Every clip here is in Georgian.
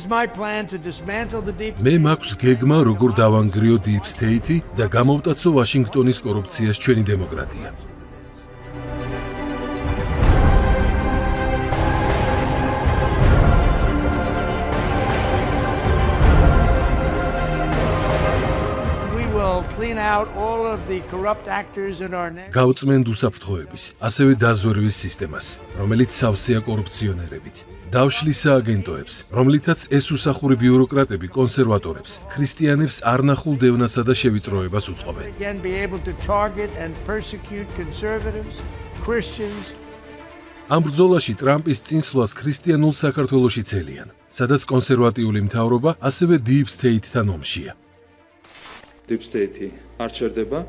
my plan to dismantle the deep მე მაქვს გეგმა როგორ დავანგრიო Deep State და გამოვტაცო ვაშინგტონის კორუფციას ჩვენი დემოკრატია. clean out all of the corrupt actors in our nation. გავწმენთ უსაფრთხოების, ასევე დაზვერვის სისტემას, რომელიც სავსეა კორუფციონერებით. დავშლის სააგენტოებს, რომლითაც ეს უსახური ბიუროკრატები კონსერვატორებს, ქრისტიანებს არ ნახულ დევნასა და შევიწროებას უწყობენ. Again be able to target and persecute conservatives, Christians. ამ ბრძოლაში ტრამპის წინსვლას ქრისტიანულ საქართველოში ცელიან, სადაც კონსერვატიული მთავრობა ასევე Deep State-თან ომშია. Deep State არ ჩერდება,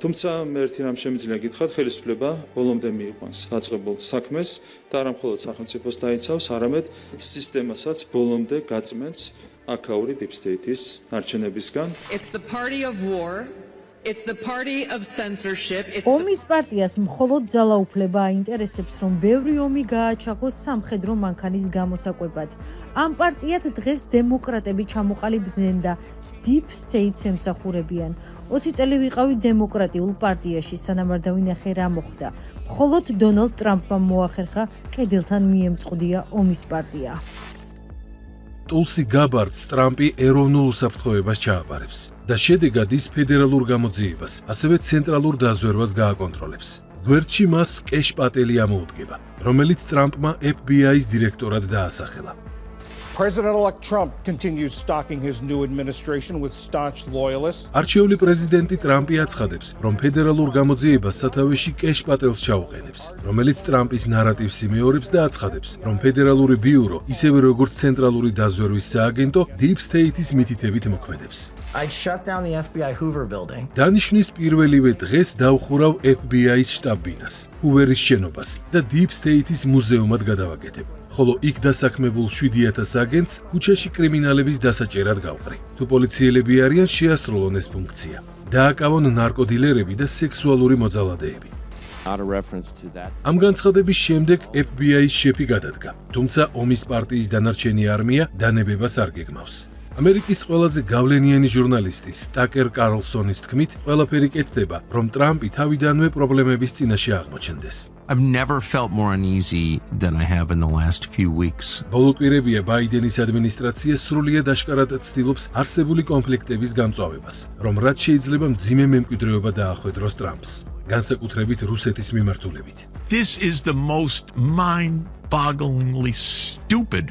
თუმცა მე ერთი რამ შემიძლია გითხრათ, ხელისუფლება ბოლომდე მიიყვანს დაწყებულ საქმეს და არა მხოლოდ სახელმწიფოს დაიცავს, არამედ სისტემასაც ბოლომდე გაწმენს აქაური Deep State-ის არჩენებისგან. It's the party of war. It's the party of censorship. ომის პარტიას მხოლოდ ძალაუფლება აინტერესებს, რომ ბევრი ომი გააჩაღოს სამხედრო მანქანის გამოსაკვებად. ამ პარტიად დღეს დემოკრატები ჩამოყალიბდნენ და Deep State-ს ემსახურებიან. 20 წელი ვიყავი დემოკრატიულ პარტიაში, სანამ არ დავინახე რა მოხდა. მხოლოდ დონალდ ტრამპმა მოახერხა კედელთან მიემწყდია ომის პარტია. ტულსი გაბარდს ტრამპი ეროვნულ უსაფრთხოებას ჩააბარებს და შედეგად ის ფედერალურ გამოძიებას, ასევე ცენტრალურ დაზვერვას გააკონტროლებს. გვერდში მას კეშ პატელი ამოუდგება, რომელიც ტრამპმა FBI-ის დირექტორად დაასახელა. President-elect Trump continues stalking his new administration with staunch loyalists. არჩეული პრეზიდენტი ტრამპი აცხადებს, რომ ფედერალურ გამოძიებას სათავეში კეშ პატელს ჩაუყენებს, რომელიც ტრამპის ნარატივს იმეორებს და აცხადებს, რომ ფედერალური ბიურო, ისევე როგორც ცენტრალური დაზვერვის სააგენტო, Deep State-ის მითითებით მოქმედებს. I'd shut down the FBI Hoover building. დანიშნის პირველივე დღეს დავხურავ FBI-ის შტაბ-ბინას, ჰუვერის შენობას და Deep State-ის მუზეუმად გადავაკეთებ. ხოლო იქ დასაქმებულ 7000 აგენტს ქუჩაში კრიმინალების დასაჭერად გავყრი. თუ პოლიციელები არიან, შეასრულონ ეს ფუნქცია. დააკავონ ნარკოდილერები და სექსუალური მოძალადეები. ამ განცხადების შემდეგ FBI-ის შეფი გადადგა, თუმცა ომის პარტიის დანარჩენი არმია დანებებას არ გეგმავს. ამერიკის ყველაზე გავლენიანი ჟურნალისტის ტაკერ კარლსონის თქმით, ყველაფერი კეთდება, რომ ტრამპი თავიდანვე პრობლემების წინაშე აღმოჩნდეს. I've never felt more uneasy than I have in the last few weeks. ბოლო კვირებია ბაიდენის ადმინისტრაცია სრულიად აშკარად ცდილობს არსებული კონფლიქტების გამწვავებას, რომ რაც შეიძლება მძიმე მემკვიდრეობა დაახვედროს ტრამპს, განსაკუთრებით რუსეთის მიმართულებით. This is the most mind-bogglingly stupid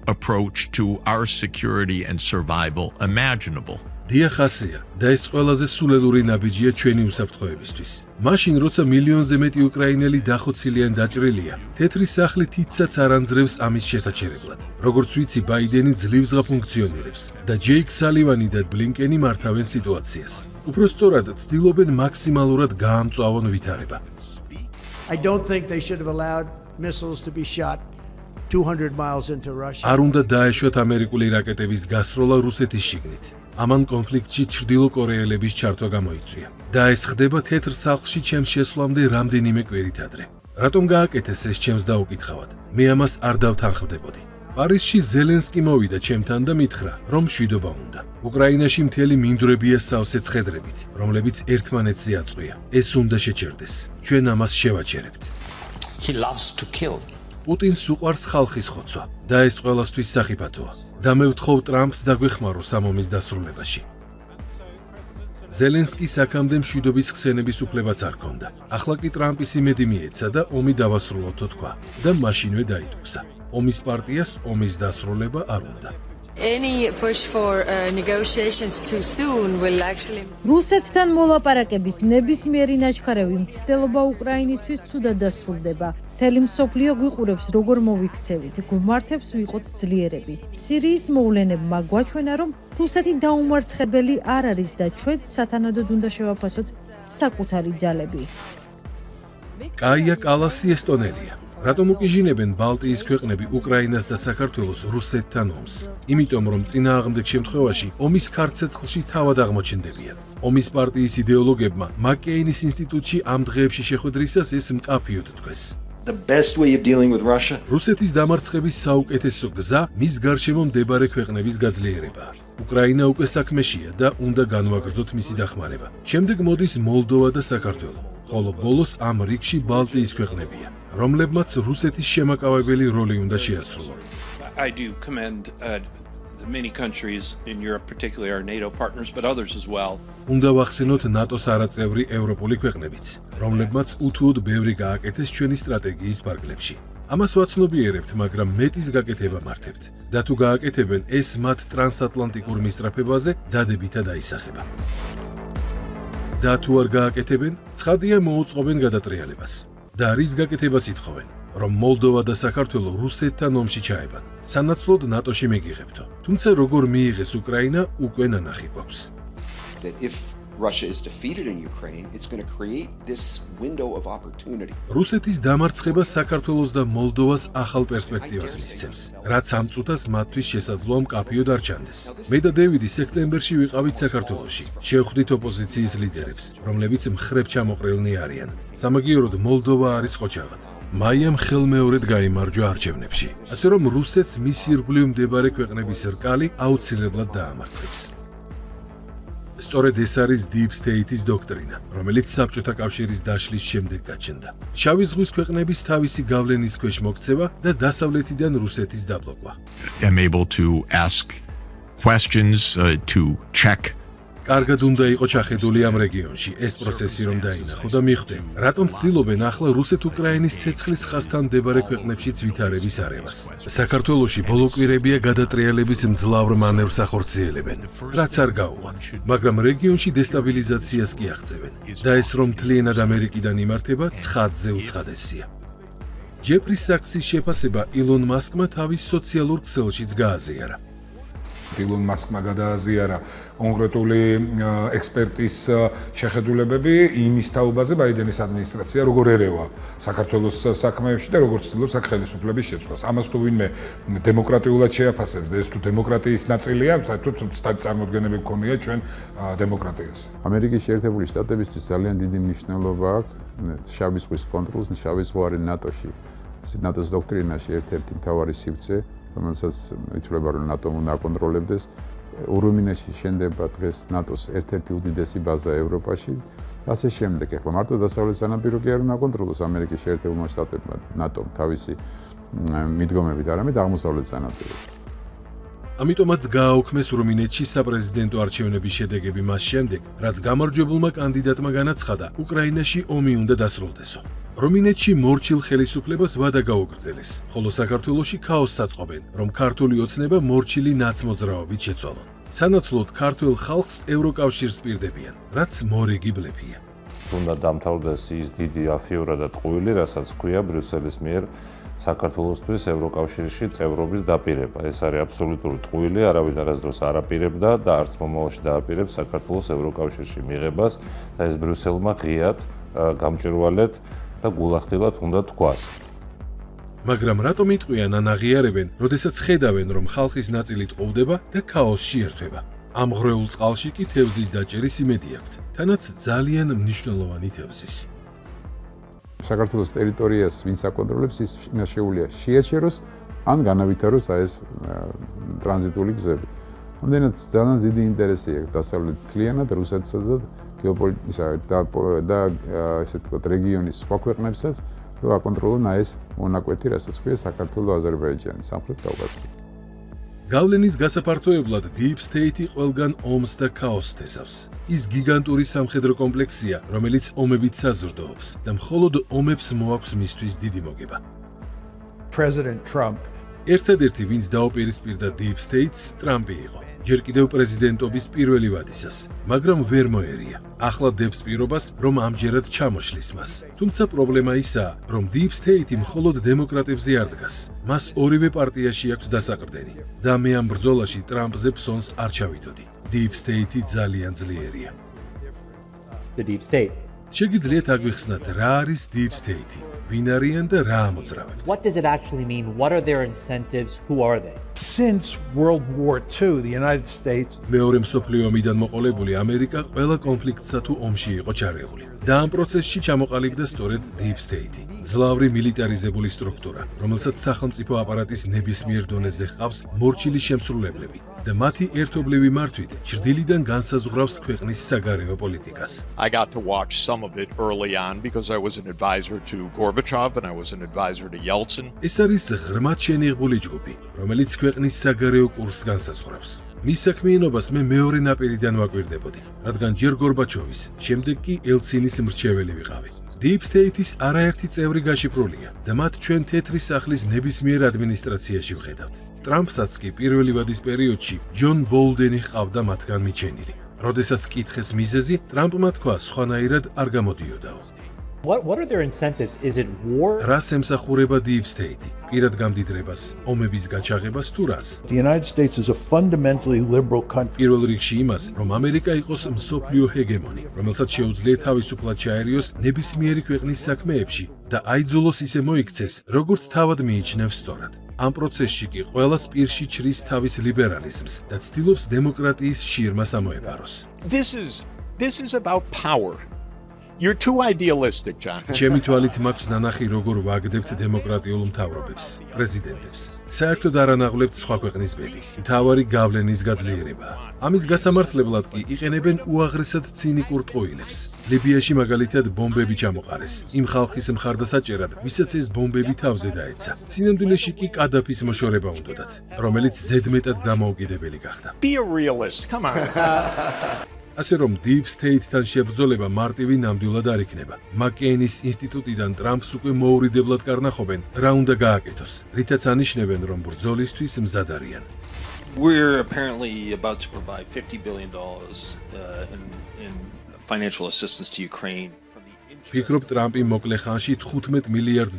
approach to our security and survival imaginable. დიახასია და ეს ყველაზე სულელური ნაბიჯია ჩვენი უსაფრთხოებისთვის. მაშინ, როცა მილიონზე მეტი უკრაინელი დახოცილი ან დაჭრილია, თეთრი სახლი თითსაც არ ანძრევს ამის შესაჩერებლად. როგორც ვიცი, ბაიდენი ძლივსღა ფუნქციონირებს და ჯეიკ სალივანი და ბლინკენი მართავენ სიტუაციას. უფრო სწორად, ცდილობენ მაქსიმალურად გაამწვავონ ვითარება. I don't think they should have allowed missiles to be shot 200 miles into Russia. არ უნდა დაეშვათ ამერიკული რაკეტების გასროლა რუსეთის შიგნით. ამან კონფლიქტში ჩრდილო კორეელების ჩართვა გამოიწვია და ეს ხდება თეთრ სახლში ჩემს შესვლამდე რამდენიმე კვირით ადრე. რატომ გააკეთეს ეს ჩემს დაუკითხავად? მე ამას არ დავთანხმდებოდი. პარიზში ზელენსკი მოვიდა ჩემთან და მითხრა, რომ მშვიდობა უნდა. უკრაინაში მთელი მინდვრებია სავსე ცხედრებით, რომლებიც ერთმანეთზე აწყვია. ეს უნდა შეჩერდეს. ჩვენ ამას შევაჩერებთ. He loves to kill. პუტინს უყვარს ხალხის ხოცვა და ეს ყველასთვის სახიფათოა. და მე ვთხოვ ტრამპს დაგვეხმაროს ამ ომის დასრულებაში. ზელენსკის აქამდე მშვიდობის ხსენების უფლებაც არ ჰქონდა. ახლა კი ტრამპის იმედი მიეცა და ომი დავასრულოთო თქვა და მაშინვე დაიდუქსა. ომის პარტიას ომის დასრულება არ უნდა. Any push for negotiations too soon will actually რუსეთთან მოლაპარაკების ნებისმიერი ნაჩქარევი მცდელობა უკრაინისთვის ცუდად დასრულდება. მთელი მსოფლიო გვიყურებს, როგორ მოვიქცევით, გვმართებს ვიყოთ ძლიერები. სირიის მოვლენებმა გვაჩვენა, რომ რუსეთი დაუმარცხებელი არ არის და ჩვენ სათანადოდ უნდა შევაფასოთ საკუთარი ძალები. კაია კალასი ესტონელია. რატომ უკიჟინებენ ბალტიის ქვეყნები უკრაინას და საქართველოს რუსეთთან ომს? იმიტომ, რომ წინააღმდეგ შემთხვევაში ომის ქარცეცხლში თავად აღმოჩნდებიან. ომის პარტიის იდეოლოგებმა მაკეინის ინსტიტუტში ამ დღეებში შეხვედრისას ეს მკაფიოდ თქვეს. The best way of dealing with Russia რუსეთის დამარცხების საუკეთესო გზა მის გარშემო მდებარე ქვეყნების გაძლიერებაა. უკრაინა უკვე საქმეშია და უნდა განვაგრძოთ მისი დახმარება. შემდეგ მოდის მოლდოვა და საქართველო, ხოლო ბოლოს ამ რიგში ბალტიის ქვეყნებია, რომლებმაც რუსეთის შემაკავებელი როლი უნდა შეასრულონ. I do commend the many countries in Europe, particularly our NATO partners, but others as well. უნდა ვახსენოთ ნატოს არაწევრი ევროპული ქვეყნებიც, რომლებმაც უთუოდ ბევრი გააკეთეს ჩვენი სტრატეგიის ფარგლებში. ამას ვაცნობიერებთ, მაგრამ მეტის გაკეთება მართებთ. და თუ გააკეთებენ, ეს მათ ტრანსატლანტიკურ მისწრაფებაზე დადებითად აისახება. და თუ არ გააკეთებენ, ცხადია მოუწყობენ გადატრიალებას. და რის გაკეთებას ითხოვენ, რომ მოლდოვა და საქართველო რუსეთთან ომში ჩაებან. სანაცვლოდ ნატოში მეგიღებთო. თუმცა როგორ მიიღეს უკრაინა, უკვე ნანახი გვაქვს. That if Russia is defeated in Ukraine, it's going to create this window of opportunity. რუსეთის დამარცხება საქართველოს და მოლდოვას ახალ პერსპექტივას მისცემს, რაც ამ წუთას მათთვის შესაძლოა მკაფიოდ არ ჩანდეს. მე და დევიდი სექტემბერში ვიყავით საქართველოში. შევხვდით ოპოზიციის ლიდერებს, რომლებიც მხრებ ჩამოყრილნი არიან. სამაგიეროდ მოლდოვა არის ყოჩაღად. მაიამ ხელმეორედ გაიმარჯვა არჩევნებში, ასე რომ რუსეთს მის ირგვლივ მდებარე ქვეყნების რკალი აუცილებლად დაამარცხებს. სწორედ ეს არის Deep State-ის დოქტრინა, რომელიც საბჭოთა კავშირის დაშლის შემდეგ გაჩნდა. შავი ზღვის ქვეყნების თავისი გავლენის ქვეშ მოქცევა და დასავლეთიდან რუსეთის დაბლოკვა. I'm able to ask questions, to check. კარგად უნდა იყო ჩახედული ამ რეგიონში ეს პროცესი რომ დაინახო და მიხვდე, რატომ ცდილობენ ახლა რუსეთ-უკრაინის ცეცხლის ხაზთან მდებარე ქვეყნებშიც ვითარების არევას. საქართველოში ბოლო კვირებია გადატრიალების მძლავრ მანევრს ახორციელებენ, რაც არ გაუვათ, მაგრამ რეგიონში დესტაბილიზაციას კი აღწევენ და ეს რომ მთლიანად ამერიკიდან იმართება, ცხადზე უცხადესია. ჯეფრი საქსის შეფასება ილონ მასკმა თავის სოციალურ ქსელშიც გააზიარა. ილონ მასკმა გადააზიარა კონკრეტული ექსპერტის შეხედულებები იმის თაობაზე ბაიდენის ადმინისტრაცია როგორ ერევა საქართველოს საქმეებში და როგორ ცდილობს აქ ხელისუფლების შეცვლას. ამას თუ ვინმე დემოკრატიულად შეაფასებს და ეს თუ დემოკრატიის ნაწილია, საერთოდ წარმოდგენები გქონია ჩვენ დემოკრატიას. ამერიკის შეერთებული შტატებისთვის ძალიან დიდი მნიშვნელობა აქვს შავი ზღვის კონტროლს, შავი ზღვა არის ნატოში. ნატოს დოქტრინაში ერთ-ერთი მთავარი სივრცე, რომელსაც ითვლება რომ ნატომ უნდა აკონტროლებდეს. ურუმინაში შენდება დღეს ნატოს ერთ-ერთი უდიდესი ბაზა ევროპაში. ასე შემდეგ, ახლა მარტო დასავლეთ სანაპირო კი არ უნდა აკონტროლოს ამერიკის შეერთებულმა შტატებმა ნატომ თავისი მიდგომებით, არამედ აღმოსავლეთ სანაპიროს. ამიტომაც გააუქმეს რუმინეთში საპრეზიდენტო არჩევნების შედეგები მას შემდეგ, რაც გამარჯვებულმა კანდიდატმა განაცხადა, უკრაინაში ომი უნდა დასრულდესო. რუმინეთში მორჩილ ხელისუფლებას ვადა გაუგრძელეს, ხოლო საქართველოში ქაოსს აწყობენ, რომ ქართული ოცნება მორჩილი ნაცმოძრაობით შეცვალონ. სანაცვლოდ ქართულ ხალხს ევროკავშირს პირდებიან, რაც მორიგი ბლეფია. უნდა დამთავრდეს ის დიდი αφიორა და ტყუილი, რასაც ქვია ბრიუსელის მიერ საქართველოსთვის ევროკავშირში წევრობის დაპირება. ეს არის აბსოლუტური ტყუილი, არავინ არასდროს არ აპირებდა და არც მომავალში დააპირებს საქართველოს ევროკავშირში მიღებას და ეს ბრიუსელმა ღიად გამჭვირვალედ და გულახდილად უნდა თქვას. მაგრამ რატომ იტყვიან ან აღიარებენ, როდესაც ხედავენ, რომ ხალხის ნაწილი ტყუდება და ქაოსში ერთვება. ამ ღრეულ წყალში კი თევზის დაჭერის იმედი აქვთ, თანაც ძალიან მნიშვნელოვანი თევზის. საქართველოს ტერიტორიას ვინც აკონტროლებს, ის შეუძლია შეაჩეროს ან განავითაროს ეს ტრანზიტული გზები. ამდენად ძალიან დიდი ინტერესი აქვს დასავლეთ მთლიანად რუსეთსაც და გეოპოლიტიკისა და ესე ვთქვათ რეგიონის სხვა ქვეყნებსაც, რომ აკონტროლონ ეს მონაკვეთი, რასაც ქვია საქართველოს, აზერბაიჯანის, სამხრეთ კავკასია. გავლენის გასაფართოებლად Deep State-ი ყველგან ომს და ქაოსს თესავს. ის გიგანტური სამხედრო კომპლექსია, რომელიც ომებით საზრდოობს და მხოლოდ ომებს მოაქვს მისთვის დიდი მოგება. President Trump ერთადერთი, ვინც დაუპირისპირდა Deep State-ს, ტრამპი იყო. ჯერ კიდევ პრეზიდენტობის პირველი ვადისას, მაგრამ ვერ მოერია. ახლა დებს პირობას, რომ ამჯერად ჩამოშლის მას. თუმცა პრობლემა ისაა, რომ Deep State-ი მხოლოდ დემოკრატებზე არ დგას. მას ორივე პარტიაში აქვს დასაყრდენი და მე ამ ბრძოლაში ტრამპზე ფსონს არ ჩავიდოდი. Deep State-ი ძალიან ძლიერია. The Deep State შეგიძლიათ აგვიხსნათ, რა არის Deep State, ვინ არიან და რა ამოძრავებთ. What does it actually mean? What are their incentives? Who are they? Since World War II, the United States მეორე მსოფლიო ომიდან მოყოლებული ამერიკა ყველა კონფლიქტსა თუ ომში იყო ჩარეული. და ამ პროცესში ჩამოყალიბდა სწორედ Deep State, ძლავრი მილიტარიზებული სტრუქტურა, რომელსაც სახელმწიფო აპარატის ნებისმიერ დონეზე ჰყავს მორჩილი შემსრულებლები და მათი ერთობლივი მართვით ჩრდილიდან განსაზღვრავს ქვეყნის საგარეო პოლიტიკას. I got to watch some of it early on because I was an advisor to Gorbachev and I was an advisor to Yeltsin. ეს არის ღრმად შენიღბული ჯგუფი, რომელიც ქვეყნის საგარეო კურსს განსაზღვრავს. მის საქმიანობას მე მეორე ნაპირიდან ვაკვირდებოდი, რადგან ჯერ გორბაჩოვის, შემდეგ კი ელცინის მრჩეველი ვიყავი. Deep State-ის არაერთი წევრი გაშიფრულია და მათ ჩვენ თეთრი სახლის ნებისმიერ ადმინისტრაციაში ვხედავთ. ტრამპსაც კი პირველი ვადის პერიოდში ჯონ ბოლდენი ჰყავდა მათგან მიჩენილი. როდესაც კითხეს მიზეზი, ტრამპმა თქვა სხვანაირად არ გამოდიოდაო. What are their incentives? Is it war? რას ემსახურება Deep State? პირად გამდიდრებას, ომების გაჩაღებას თუ რას? The United States is a fundamentally liberal country. პირველ რიგში იმას, რომ ამერიკა იყოს მსოფლიო ჰეგემონი, რომელსაც შეუძლია თავისუფლად ჩაერიოს ნებისმიერი ქვეყნის საქმეებში და აიძულოს ისე მოიქცეს, როგორც თავად მიიჩნევს სწორად. ამ პროცესში კი ყველას პირში ჩრის თავის ლიბერალიზმს და ცდილობს დემოკრატიის შირმას ამოეპაროს. This is about power. You're too idealistic, John. ჩემი თვალით მაქვს ნანახი, როგორ ვაგდებთ დემოკრატიულ მთავრობებს, პრეზიდენტებს. საერთოდ არ ანაღლებთ სხვა ქვეყნის ბედი. მთავარი გავლენის გაძლიერებაა. ამის გასამართლებლად კი იყენებენ უაღრესად ცინიკურ ტყუილებს. ლიბიაში მაგალითად ბომბები ჩამოყარეს. იმ ხალხის მხარდასაჭერად, ვისაც ეს ბომბები თავზე დაეცა. სინამდვილეში კი კადაფის მოშორება უნდათ, რომელიც ზედმეტად დამოუკიდებელი გახდა. Be a realist. Come on. ასე რომ Deep State-თან შებრძოლება მარტივი ნამდვილად არ იქნება. მაკეინის ინსტიტუტიდან ტრამპს უკვე მოურიდებლად კარნახობენ, რა უნდა გააკეთოს, რითაც ანიშნებენ, რომ ბრძოლისთვის მზად არიან. We're apparently about to provide $50 billion in financial assistance to Ukraine. ფიქრობ, ტრამპი მოკლე ხანში $15 მილიარდ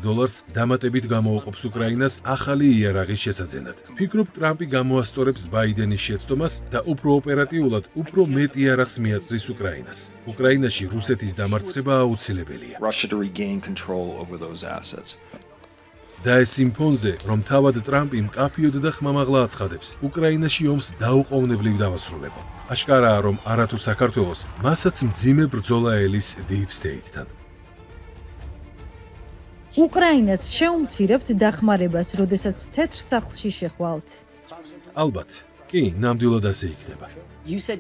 დამატებით გამოუყოფს უკრაინას ახალი იარაღის შესაძენად. ფიქრობ, ტრამპი გამოასწორებს ბაიდენის შეცდომას და უფრო ოპერატიულად, უფრო მეტ იარაღს მიაწვდის უკრაინას. უკრაინაში რუსეთის დამარცხება აუცილებელია. Russia to regain control over those assets. და ეს იმ ფონზე, რომ თავად ტრამპი მკაფიოდ და ხმამაღლა აცხადებს, უკრაინაში ომს დაუყოვნებლივ დავასრულებო. აშკარაა, რომ არათუ საქართველოს, მასაც მძიმე ბრძოლა ელის Deep State-თან. უკრაინას შეუმცირებთ დახმარებას, როდესაც თეთრ სახლში შეხვალთ. ალბათ, კი, ნამდვილად ასე იქნება.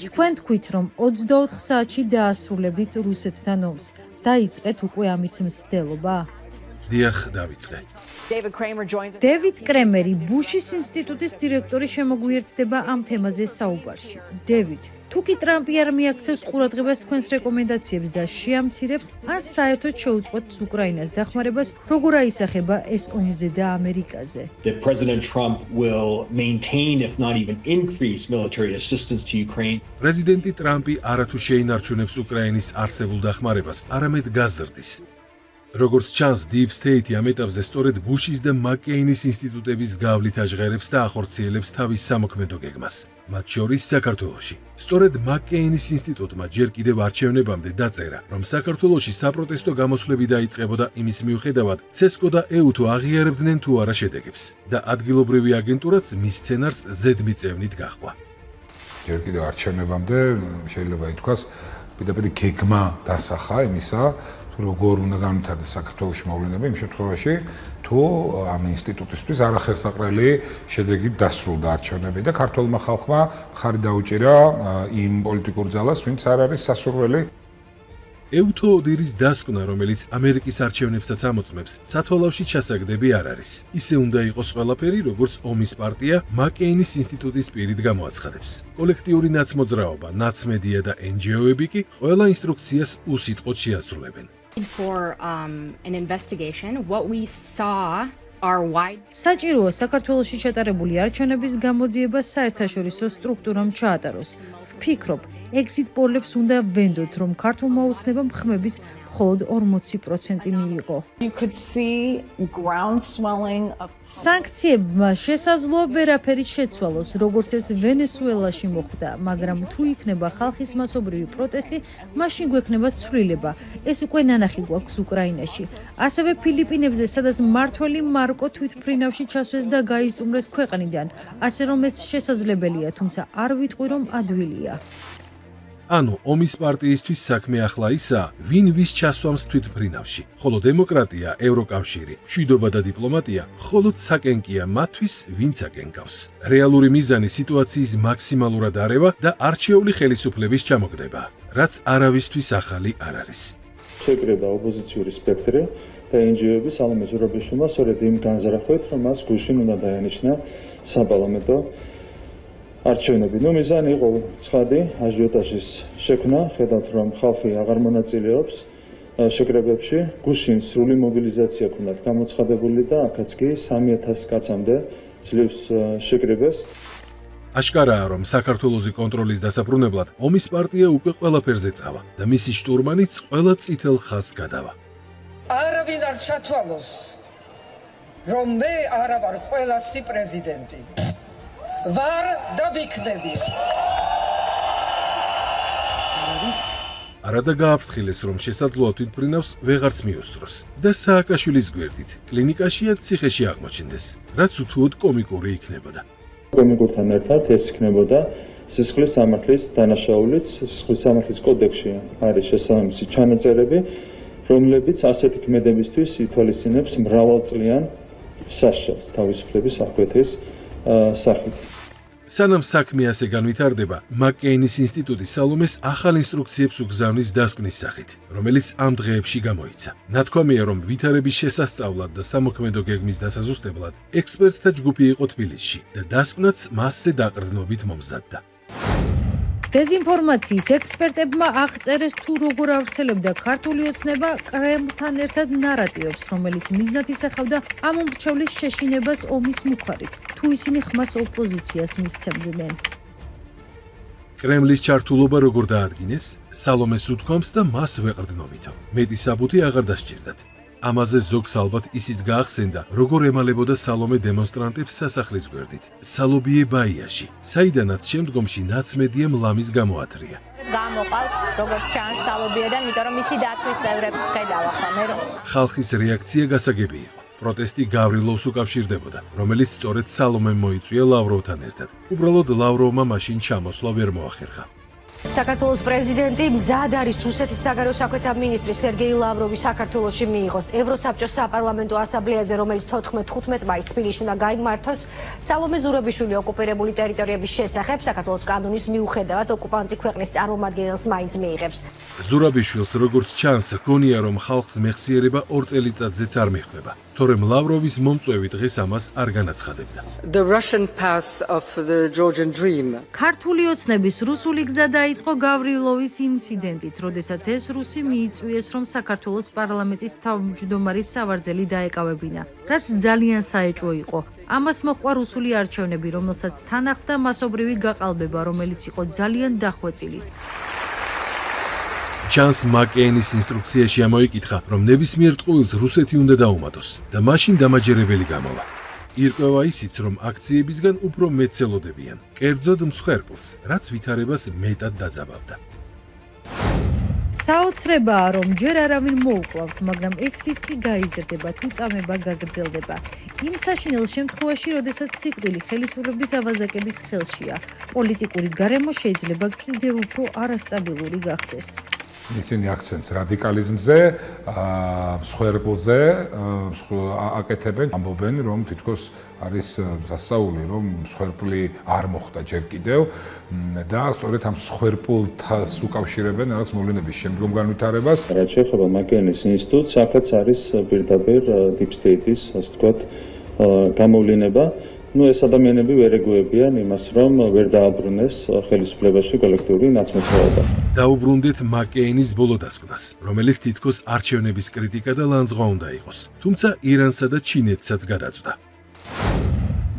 თქვენ თქვით, რომ 24 საათში დაასრულებთ რუსეთთან ომს. დაიწყეთ უკვე ამის მცდელობა? დიახ, დავიწყე. დევიდ კრემერი, ბუშის ინსტიტუტის დირექტორი შემოგვიერთდება ამ თემაზე საუბარში. დევიდ, თუ კი ტრამპი არ მიაქცევს ყურადღებას თქვენს რეკომენდაციებს და შეამცირებს, ან საერთოდ შეუწყობს უკრაინას დახმარებას, როგორ აისახება ეს ომზე და ამერიკაზე? That President Trump will maintain, if not even increase, military assistance to Ukraine. პრეზიდენტი ტრამპი არათუ შეინარჩუნებს უკრაინის არსებულ დახმარებას, არამედ გაზრდის. როგორც ჩანს, Deep State ამ ეტაპზე სწორედ ბუშის და მაკეინის ინსტიტუტების გავლით აჟღერებს და ახორციელებს თავის სამოქმედო გეგმას, მათ შორის საქართველოში. სწორედ მაკეინის ინსტიტუტმა ჯერ კიდევ არჩევნებამდე დაწერა, რომ საქართველოში საპროტესტო გამოსვლები დაიწყებოდა იმის მიუხედავად, CESCO და EUTO აღიარებდნენ თუ არა შედეგებს და ადგილობრივი აგენტურაც მის სცენარს ზედმიწევნით გაჰყვა. ჯერ კიდევ არჩევნებამდე შეიძლება ითქვას, პირდაპირ გეგმა დასახა იმისა, როგორ უნდა განვითარდეს საქართველოში მოვლენები იმ შემთხვევაში, თუ ამ ინსტიტუტისთვის არახელსაყრელი შედეგით დასრულდა არჩევნები და ქართულმა ხალხმა მხარი დაუჭირა იმ პოლიტიკურ ძალას, ვინც არ არის სასურველი. EUTO ოდირის დასკვნა, რომელიც ამერიკის არჩევნებსაც ამოწმებს, სათვალავში ჩასაგდები არ არის. ისე უნდა იყოს ყველაფერი, როგორც ომის პარტია მაკეინის ინსტიტუტის პირით გამოაცხადებს. კოლექტიური ნაცმოძრაობა, ნაცმედია და NGO-ები კი ყველა ინსტრუქციას უსიტყვოდ შეასრულებენ. For an investigation, what we saw are wide. საჭიროა საქართველოში ჩატარებული არჩევნების გამოძიება საერთაშორისო სტრუქტურამ ჩაატაროს. ვფიქრობ, exit poll-ებს უნდა ვენდოთ, რომ ქართულმა ოცნებამ ხმების მხოლოდ 40% მიიღო. You could see groundswelling of სანქციებმა შესაძლოა ვერაფერი შეცვალოს, როგორც ეს ვენესუელაში მოხდა, მაგრამ თუ იქნება ხალხის მასობრივი პროტესტი, მაშინ გვექნება ცვლილება. ეს უკვე ნანახი გვაქვს უკრაინაში. ასევე ფილიპინებზე, სადაც მმართველი მარკო თვითმფრინავში ჩასვეს და გაისტუმრეს ქვეყნიდან, ასე რომ ეს შესაძლებელია, თუმცა არ ვიტყვი, რომ ადვილია. ანუ ომის პარტიისთვის საქმე ახლა ისაა, ვინ ვის ჩასვამს თვითმფრინავში, ხოლო დემოკრატია, ევროკავშირი, მშვიდობა და დიპლომატია მხოლოდ საკენკია მათთვის, ვინც აკენკავს. რეალური მიზანი სიტუაციის მაქსიმალურად არევა და არჩეული ხელისუფლების ჩამოგდება, რაც არავისთვის ახალი არ არის. შეკრება ოპოზიციური სპექტრი და NGO-ები სალომე ზურაბიშვილმა სწორედ იმ განზრახვით, რომ მას გუშინ უნდა დაენიშნა საპარლამენტო არჩევნები. მიზანი იყო ცხადი აჟიოტაჟის შექმნა, ხედავთ რომ ხალხი აღარ მონაწილეობს შეკრებებში, გუშინ სრული მობილიზაცია ქონდათ გამოცხადებული და აქაც კი 3000 კაცამდე ძლივს შეკრებას. აშკარაა, რომ საქართველოსი კონტროლის დასაბრუნებლად ომის პარტია უკვე ყველაფერზე წავა და მისი შტურმანიც ყველა წითელ ხაზს გადავა. არავინ არ ჩათვალოს, რომ მე არა ვარ ყველასი პრეზიდენტი. ვარ და ვიქნები. არადა გააფრთხილეს, რომ შესაძლოა თვითმფრინავს ვეღარც მიუსწროს და სააკაშვილის გვერდით კლინიკაში ან ციხეში აღმოჩნდეს, რაც უთუოდ კომიკური იქნებოდა. კომიკურთან ერთად ეს იქნებოდა სისხლის სამართლის დანაშაულიც, სისხლის სამართლის კოდექსში არის შესაბამისი ჩანაწერები, რომლებიც ასეთი ქმედებისთვის ითვალისწინებს მრავალწლიან სასჯელს თავისუფლების აღკვეთის სახით. სანამ საქმე ასე განვითარდება, მაკ-კეინის ინსტიტუტი სალომეს ახალ ინსტრუქციებს უგზავნის დასკვნის სახით, რომელიც ამ დღეებში გამოიცა. ნათქვამია, რომ ვითარების შესასწავლად და სამოქმედო გეგმის დასაზუსტებლად ექსპერტთა ჯგუფი იყო თბილისში და დასკვნაც მასზე დაყრდნობით მომზადდა. დეზინფორმაციის ექსპერტებმა აღწერეს თუ როგორ ავრცელებდა ქართული ოცნება კრემლთან ერთად ნარატივებს, რომელიც მიზნად ისახავდა ამ მრჩევლის შეშინებას ომის მუხარით, თუ ისინი ხმას ოპოზიციას მისცემდნენ. კრემლის ჩართულობა როგორ დაადგინეს, სალომეს უთქვამს და მას ვეყრდნობითო. მეტი საბუთი აღარ დასჭირდათ. ამაზე ზოგს ალბათ ისიც გაახსენდა, როგორ ემალებოდა სალომე დემონსტრანტებს სასახლის გვერდით, სალობიე ბაიაში, საიდანაც შემდგომში ნაცმედიამ ლამის გამოათრია. გამოყავთ, როგორც ჩანს სალობიედან, იმიტომ რომ მისი დაცვის წევრებს ხედავა ხოლმე. ხალხის რეაქცია გასაგები იყო. პროტესტი გავრილოვს უკავშირდებოდა, რომელიც სწორედ სალომემ მოიწვია ლავროვთან ერთად. უბრალოდ ლავროვმა მაშინ ჩამოსვლა ვერ მოახერხა. საქართველოს პრეზიდენტი მზად არის რუსეთის საგარეო საქმეთა მინისტრი სერგეი ლავროვი საქართველოში მიიღოს ევროსაბჭოს საპარლამენტო ასამბლეაზე, რომელიც 14-15 მაისს თბილისში უნდა გაიმართოს. სალომე ზურაბიშვილი ოკუპირებული ტერიტორიების შესახებ საქართველოს კანონის მიუხედავად ოკუპანტი ქვეყნის წარმომადგენელს მაინც მიიღებს. ზურაბიშვილს როგორც ჩანს, გონია რომ ხალხს მეხსიერება 2 წელიწადზეც არ მიხვდება. თორემ ლავროვის მომწვევი დღეს ამას არ განაცხადებდა. The Russian path of the Georgian dream. ქართული ოცნების რუსული გზა დაიწყო გავრილოვის ინციდენტით, როდესაც ეს რუსი მიიწვიეს, რომ საქართველოს პარლამენტის თავმჯდომარის სავარძელი დაეკავებინა, რაც ძალიან საეჭვო იყო. ამას მოჰყვა რუსული არჩევნები, რომელსაც თან ახლდა მასობრივი გაყალბება, რომელიც იყო ძალიან დახვეწილი. ჩანს მაკ-კეინის ინსტრუქციაში ამოიკითხა, რომ ნებისმიერ ტყუილს რუსეთი უნდა დაუმატოს და მაშინ დამაჯერებელი გამოვა. ირკვევა ისიც, რომ აქციებისგან უფრო მეცელოდებიან, კერძოდ მსხვერპლს, რაც ვითარებას მეტად დაძაბავდა. საოცრებაა, რომ ჯერ არავინ მოუკლავთ, მაგრამ ეს რისკი გაიზრდება, თუ წამება გაგრძელდება. იმ საშინელ შემთხვევაში, როდესაც სიკვდილი ხელისუფლების ავაზაკების ხელშია, პოლიტიკური გარემო შეიძლება კიდევ უფრო არასტაბილური გახდეს. ისინი აქცენტს რადიკალიზმზე, მსხვერპლზე აკეთებენ, ამბობენ, რომ თითქოს არის დასაული, რომ მსხვერპლი არ მოხდა ჯერ კიდევ და სწორედ ამ მსხვერპლთას უკავშირებენ რაღაც მოვლენების შემდგომ განვითარებას. რაც შეეხება მაკ-კეინის ინსტიტუტს, აქაც არის პირდაპირ deep state-ის, ასე ვთქვათ, გამოვლინება. ეს ადამიანები ვერ ეგუებიან იმას, რომ ვერ დააბრუნეს ხელისუფლებაში კოლექტიური ნაცმოწმობა. დაუბრუნდეთ მაკ-კეინის ბოლო დასკვნას, რომელიც თითქოს არჩევნების კრიტიკა და ლანძღვა უნდა იყოს, თუმცა ირანსა და ჩინეთსაც გადაწვდა.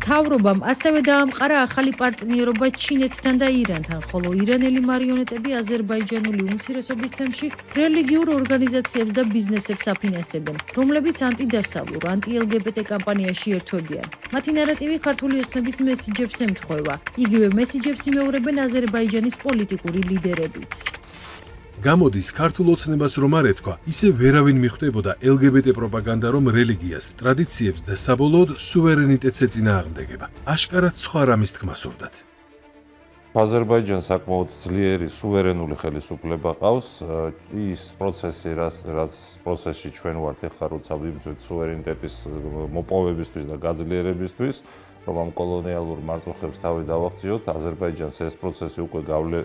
მთავრობამ ასევე დაამყარა ახალი პარტნიორობა ჩინეთთან და ირანთან, ხოლო ირანელი მარიონეტები აზერბაიჯანული უმცირესობის თემში რელიგიურ ორგანიზაციებს და ბიზნესებს აფინანსებენ, რომლებიც ანტიდასავლურ, ანტი-LGBT კამპანიაში ერთვებიან. მათი ნარატივი ქართული ოცნების მესიჯებს ემთხვევა. იგივე მესიჯებს იმეორებენ აზერბაიჯანის პოლიტიკური ლიდერებიც. გამოდის ქართულ ოცნებას რომ არ ეთქვა, ისე ვერავინ მიხვდებოდა LGBT პროპაგანდა, რომ რელიგიას, ტრადიციებს და საბოლოოდ სუვერენიტეტს ეწინააღმდეგება. აშკარად სხვა რამის თქმა სურდათ. აზერბაიჯანს საკმაოდ ძლიერი სუვერენული ხელისუფლება ყავს. ის პროცესი, რაც პროცესში ჩვენ ვართ ახლა, როცა ვიბრძვით სუვერენიტეტის მოპოვებისთვის და გაძლიერებისთვის, რომ ამ კოლონიალურ მარწუხებს თავი დავახციოთ, აზერბაიჯანს ეს პროცესი უკვე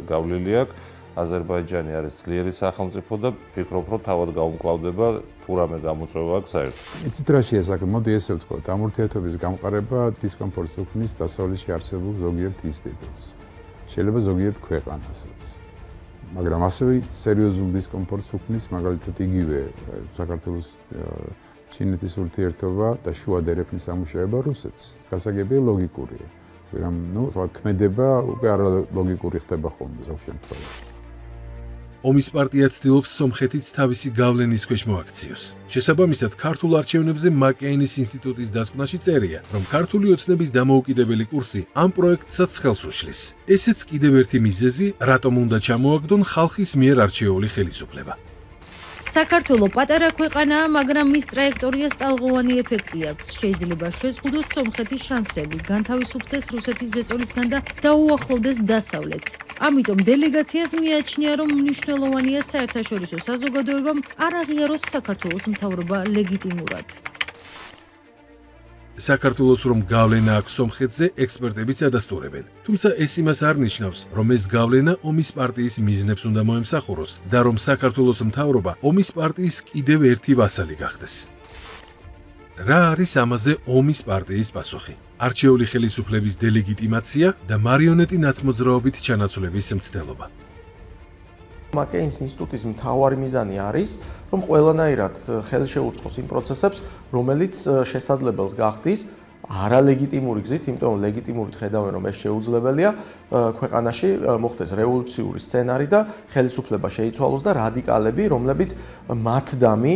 გავლილი აქვს. აზერბაიჯანი არის ძლიერი სახელმწიფო და ფიქრობ, რომ თავად გაუმკლავდება თუ რამე გამოწვევა აქვს საერთოდ. იცით რა შეასაკ, მოდი ესე ვთქვათ, ამ ურთიერთობის გამყარება დისკომფორტს უქმნის დასავლეთში არსებულ ზოგიერთ ინსტიტუტს. შეიძლება ზოგიერთ ქვეყანასაც. მაგრამ ასევე სერიოზულ დისკომფორტს უქმნის მაგალითად იგივე საქართველოს ჩინეთის ურთიერთობა და შუა დერეფნის სამუშაოება რუსეთს. გასაგებია ლოგიკურია. ვერამ, ქმედება უკვე არალოგიკური ხდება ხოლმე ზოგ შემთხვევაში. ომის პარტია ცდილობს სომხეთიც თავისი გავლენის ქვეშ მოაქციოს. შესაბამისად, ქართულ არჩევნებზე მაკეინის ინსტიტუტის დასკვნაში წერია, რომ ქართული ოცნების დამოუკიდებელი კურსი ამ პროექტსაც ხელს უშლის. ესეც კიდევ ერთი მიზეზი, რატომ უნდა ჩამოაგდონ ხალხის მიერ არჩეული ხელისუფლება. საქართველო პატარა ქვეყანაა, მაგრამ მის ტრაექტორიას ტალღოვანი ეფექტი აქვს. შეიძლება შეზღუდოს სომხეთის შანსები, განთავისუფლდეს რუსეთის ზეწოლისგან და დაუახლოვდეს დასავლეთს. ამიტომ დელეგაციას მიაჩნია, რომ მნიშვნელოვანია საერთაშორისო საზოგადოებამ არ აღიაროს საქართველოს მთავრობა ლეგიტიმურად. საქართველოს რომ გავლენა აქვს სომხეთზე, ექსპერტებიც ადასტურებენ. თუმცა ეს იმას არ ნიშნავს, რომ ეს გავლენა ომის პარტიის მიზნებს უნდა მოემსახუროს და რომ საქართველოს მთავრობა ომის პარტიის კიდევ ერთი ვასალი გახდეს. რა არის ამაზე ომის პარტიის პასუხი? არჩეული ხელისუფლების დელეგიტიმაცია და მარიონეტი ნაცმოძრაობით ჩანაცვლების მცდელობა. მაკეინის ინსტიტუტის მთავარი მიზანი არის, რომ ყველანაირად ხელი შეუწყოს იმ პროცესებს, რომელიც შესაძლებელს გახდის არალეგიტიმური გზით, იმიტომ რომ ლეგიტიმურით ხედავენ, რომ ეს შეუძლებელია, ქვეყანაში მოხდეს რევოლუციური სცენარი და ხელისუფლება შეიცვალოს და რადიკალები, რომლებიც მათდამი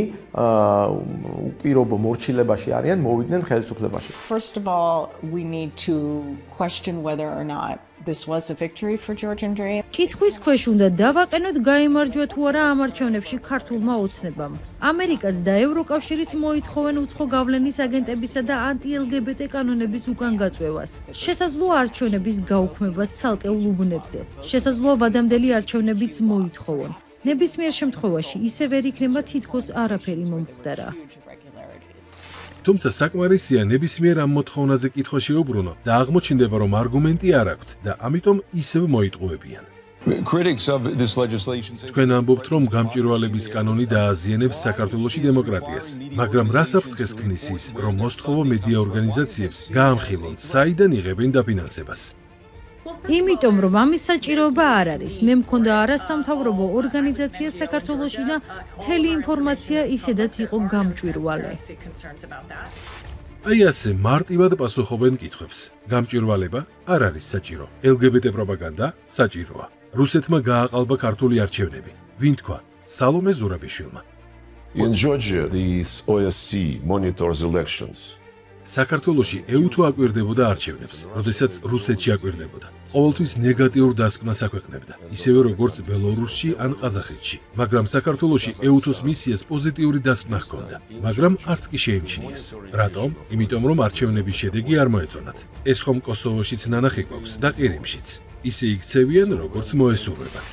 უპირობო მორჩილებაში არიან, მოვიდნენ ხელისუფლებაში. First of all, we need to question whether or not this was a victory for Georgian Dream. კითხვის ქვეშ უნდა დავაყენოთ, გაიმარჯვა თუ არა ამ არჩევნებში ქართულმა ოცნებამ. ამერიკაც და ევროკავშირიც მოითხოვენ უცხო გავლენის აგენტებისა და ანტი-LGBT კანონების უკან გაწვევას. შესაძლოა არჩევნების გაუქმებას ცალკეულ უბნებზე. შესაძლოა ვადამდელი არჩევნებიც მოითხოვონ. ნებისმიერ შემთხვევაში ისე ვერ იქნება თითქოს არაფერი მომხდარა. თუმცა საკმარისია ნებისმიერ ამ მოთხოვნაზე კითხვა შეუბრუნო და აღმოჩნდება, რომ არგუმენტი არ აქვთ და ამიტომ ისევ მოიტყუებიან. თქვენ ამბობთ, რომ გამჭვირვალების კანონი დააზიანებს საქართველოში დემოკრატიას, მაგრამ რას აფრთხეს ქმნის ის, რომ მოსთხოვო მედია ორგანიზაციებს გაამხილონ, საიდან იღებენ დაფინანსებას? იმიტომ რომ ამის საჭიროება არ არის. მე მქონდა არასამთავრობო ორგანიზაცია საქართველოში და მთელი ინფორმაცია ისედაც იყო გამჭვირვალე. აი ასე მარტივად პასუხობენ კითხვებს. გამჭვირვალება არ არის საჭირო. LGBT პროპაგანდა საჭიროა. რუსეთმა გააყალბა ქართული არჩევნები. ვინ თქვა? სალომე ზურაბიშვილმა. In Georgia, the OSCE monitors elections. საქართველოში EU-თუ აკვირდებოდა არჩევნებს, როდესაც რუსეთში აკვირდებოდა. ყოველთვის ნეგატიურ დასკვნას აქვეყნებდა, ისევე როგორც ბელორუსში ან ყაზახეთში. მაგრამ საქართველოში EU-თვის მისიას პოზიტიური დასკვნა ჰქონდა, მაგრამ არც კი შეიმჩნიეს. რატომ? იმიტომ რომ არჩევნების შედეგი არ მოეწონათ. ეს ხომ კოსოვოშიც ნანახი გვაქვს და ყირიმშიც. ისე იქცევიან, როგორც მოესურვებათ.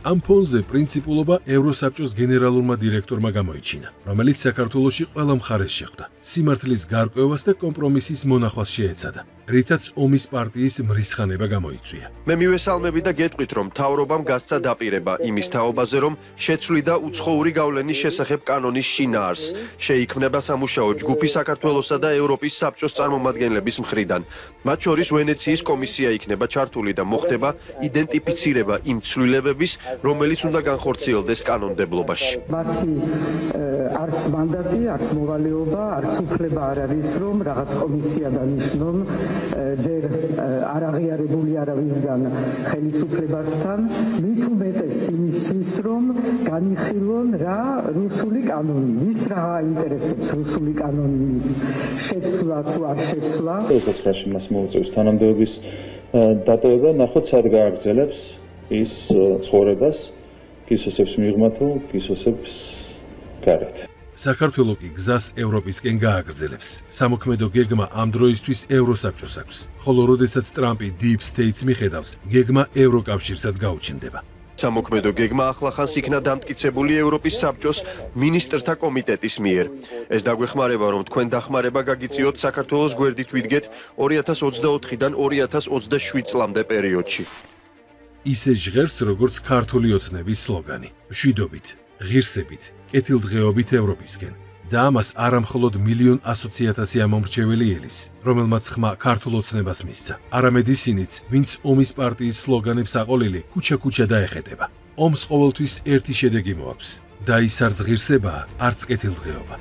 ამ ფონზე პრინციპულობა ევროსაბჭოს გენერალურმა დირექტორმა გამოიჩინა, რომელიც საქართველოში ყველა მხარეს შეხვდა, სიმართლის გარკვევას და კომპრომისის მონახვას შეეცადა, რითაც ომის პარტიის მრისხანება გამოიწვია. მე მივესალმები და გეტყვით, რომ მთავრობამ გასცა დაპირება იმის თაობაზე, რომ შეცვლიდა უცხოური გავლენის შესახებ კანონის შინაარსს. შეიქმნება სამუშაო ჯგუფი საქართველოსა და ევროპის საბჭოს წარმომადგენლების მხრიდან. მათ შორის ვენეციის კომისია იქნება ჩართული და მოხდება იდენტიფიცირება იმ ცვლილებების, რომელიც უნდა განხორციელდეს კანონმდებლობაში. მათი არც მანდატი, არც მოვალეობა, არც უფლება არ არის, რომ რაღაც კომისია დანიშნონ ჯერ არ აღიარებული არავისგან ხელისუფლებასთან, მით უმეტეს იმისთვის, რომ განიხილონ რა რუსული კანონი, ვის რა აინტერესებს რუსული კანონით შეცვლა თუ არ შეცვლა. შესაძლოა მას მოუწევს თანამდებობის დატოვება, ნახოთ სად გააგრძელებს ის ცხოვრებას, გისოსებს მიღმა თუ გისოსებს გარეთ. საქართველო კი გზას ევროპისკენ გააგრძელებს. სამოქმედო გეგმა ამ დროისთვის ევროსაბჭოს აქვს, ხოლო როდესაც ტრამპი Deep States მიხედავს, გეგმა ევროკავშირსაც გაუჩნდება. სამოქმედო გეგმა ახლახანს იქნა დამტკიცებული ევროპის საბჭოს მინისტრთა კომიტეტის მიერ. ეს დაგვეხმარება, რომ თქვენ დახმარება გაგიწიოთ საქართველოს გვერდით ვიდგეთ 2024-დან 2027 წლამდე პერიოდში. ისე ჟღერს, როგორც ქართული ოცნების სლოგანი: მშვიდობით, ღირსებით, კეთილდღეობით ევროპისკენ. და ამას არამხოლოდ 1,100,000 ამომრჩეველი ელის, რომელმაც ხმა ქართულ ოცნებას მისცა, არამედ ისინიც, ვინც ომის პარტიის სლოგანებს აყოლილი ქუჩა-ქუჩა დაეხეტება. ომს ყოველთვის ერთი შედეგი მოაქვს და ის არც ღირსებაა, არც კეთილდღეობა.